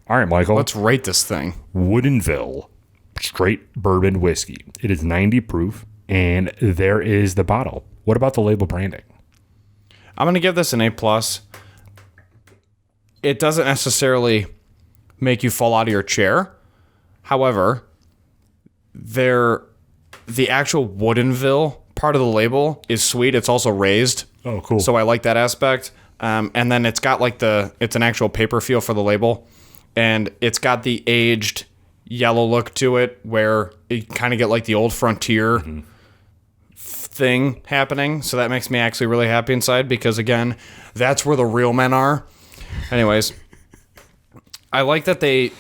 All right, Michael. Let's rate this thing. Woodinville straight bourbon whiskey. It is 90 proof, and there is the bottle. What about the label branding? I'm going to give this an A+. It doesn't necessarily make you fall out of your chair. However, the actual Woodinville part of the label is sweet. It's also raised. Oh, cool. So I like that aspect. And then it's got it's an actual paper feel for the label. And it's got the aged yellow look to it where you kind of get like the old frontier thing happening. So that makes me actually really happy inside because, again, that's where the real men are. Anyways, I like that they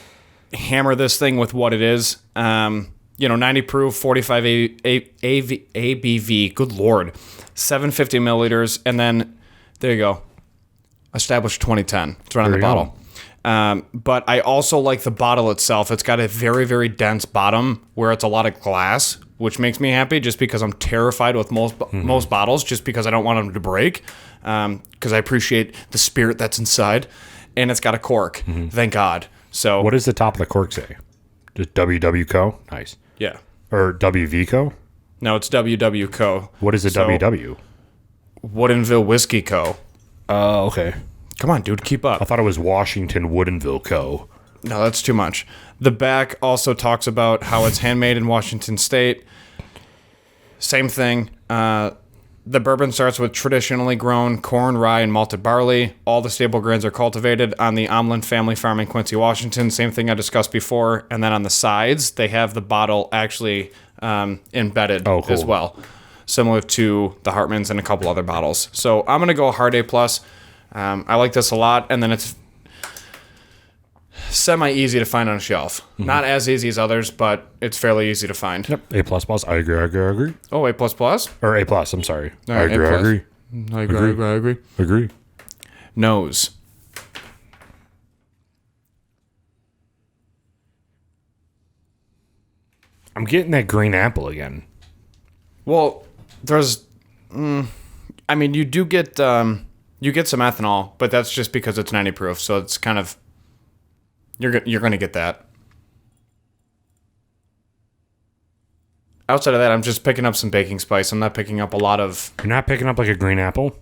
hammer this thing with what it is. 90 proof, 45 ABV. Good Lord. 750 milliliters. And then, there you go. Established 2010. It's right on the bottle. But I also like the bottle itself. It's got a very, very dense bottom where it's a lot of glass, which makes me happy just because I'm terrified with most bottles just because I don't want them to break because I appreciate the spirit that's inside. And it's got a cork. Thank God. So what does the top of the cork say? Just WWCO? Nice. Yeah. Or WVCO? No, it's WWCO. What is a WW? Woodinville Whiskey Co. Oh, okay. Come on, dude, keep up. I thought it was Washington Woodinville Co. No, that's too much. The back also talks about how it's handmade in Washington State. Same thing. The bourbon starts with traditionally grown corn, rye, and malted barley. All the staple grains are cultivated on the Omlin family farm in Quincy, Washington. Same thing I discussed before. And then on the sides, they have the bottle actually embedded as well, similar to the Hartmann's and a couple other bottles. So I'm going to go hard A+. I like this a lot. And then it's semi-easy to find on a shelf. Not as easy as others, but it's fairly easy to find. Yep. A++. I agree. Oh, A++? Or A+, I'm sorry. All I right, agree. I agree. Agree. Nose. I'm getting that green apple again. Well, there's... you do get... you get some ethanol, but that's just because it's 90 proof, so it's kind of... You're going to get that. Outside of that, I'm just picking up some baking spice. I'm not picking up a lot of... You're not picking up like a green apple?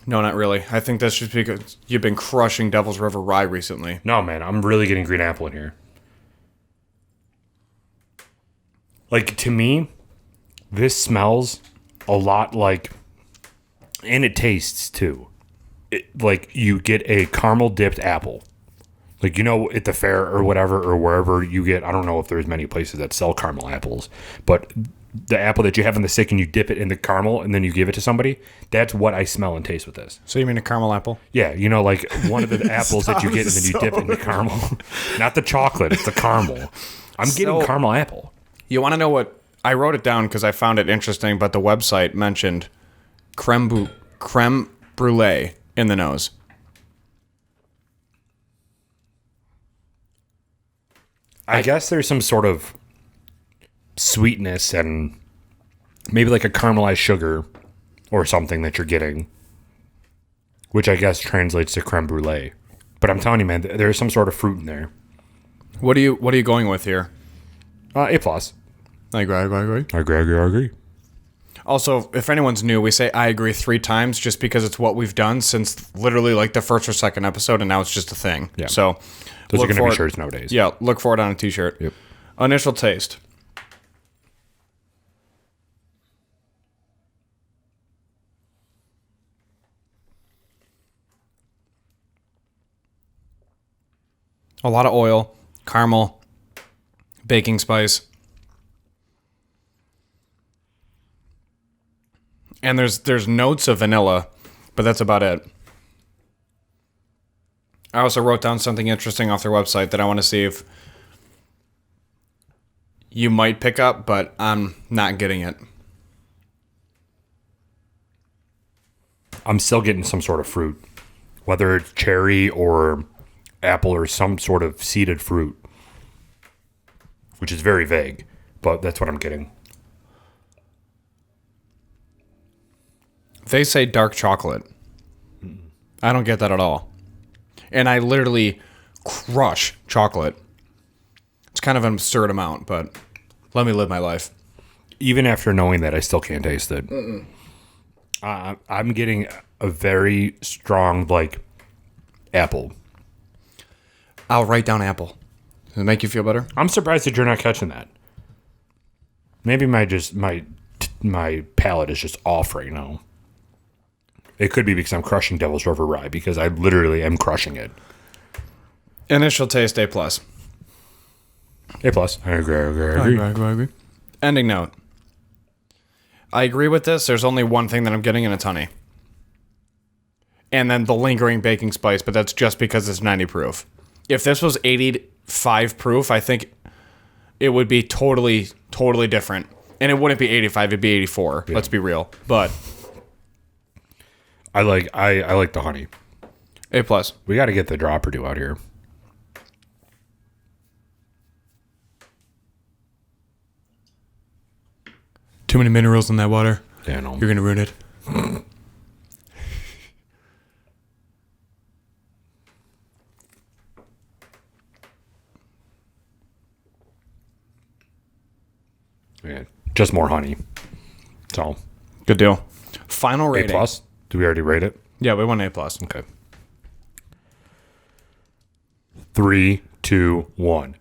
No, not really. I think that's just because you've been crushing Devil's River Rye recently. No, man. I'm really getting green apple in here. Like, to me, this smells a lot like... And it tastes, too. Like, you get a caramel-dipped apple. Like, at the fair or whatever, or wherever you get, I don't know if there's many places that sell caramel apples, but the apple that you have in the stick and you dip it in the caramel and then you give it to somebody, that's what I smell and taste with this. So you mean a caramel apple? Yeah, like one of the apples that you get and then you dip in the caramel. Not the chocolate, it's the caramel. I'm getting caramel apple. You want to know what? I wrote it down because I found it interesting, but the website mentioned creme brulee in the nose. I guess there's some sort of sweetness and maybe like a caramelized sugar or something that you're getting, which I guess translates to creme brulee. But I'm telling you, man, there's some sort of fruit in there. What are you going with here? A+. I agree. Also, if anyone's new, we say I agree 3 times just because it's what we've done since literally like the first or second episode, and now it's just a thing. Yeah. So those are going to be shirts nowadays. Yeah, look for it on a t-shirt. Yep. Initial taste. A lot of oil, caramel, baking spice. And there's notes of vanilla, but that's about it. I also wrote down something interesting off their website that I want to see if you might pick up, but I'm not getting it. I'm still getting some sort of fruit, whether it's cherry or apple or some sort of seeded fruit, which is very vague, but that's what I'm getting. They say dark chocolate. I don't get that at all. And I literally crush chocolate. It's kind of an absurd amount, but let me live my life. Even after knowing that, I still can't taste it. I'm getting a very strong, like, apple. I'll write down apple. Does it make you feel better? I'm surprised that you're not catching that. Maybe my palate is just off right now. It could be because I'm crushing Devil's River Rye, because I literally am crushing it. Initial taste, A+. A+. I agree. Ending note. I agree with this. There's only one thing that I'm getting, and it's honey. And then the lingering baking spice, but that's just because it's 90 proof. If this was 85 proof, I think it would be totally, totally different. And it wouldn't be 85, it'd be 84. Yeah. Let's be real. But I like the honey. A+. We got to get the dropper do out here. Too many minerals in that water. Yeah, no. You're going to ruin it. Yeah, just more honey. So, good deal. Final rating. A+. Did we already rate it? Yeah, we went A+. Okay. 3, 2, 1.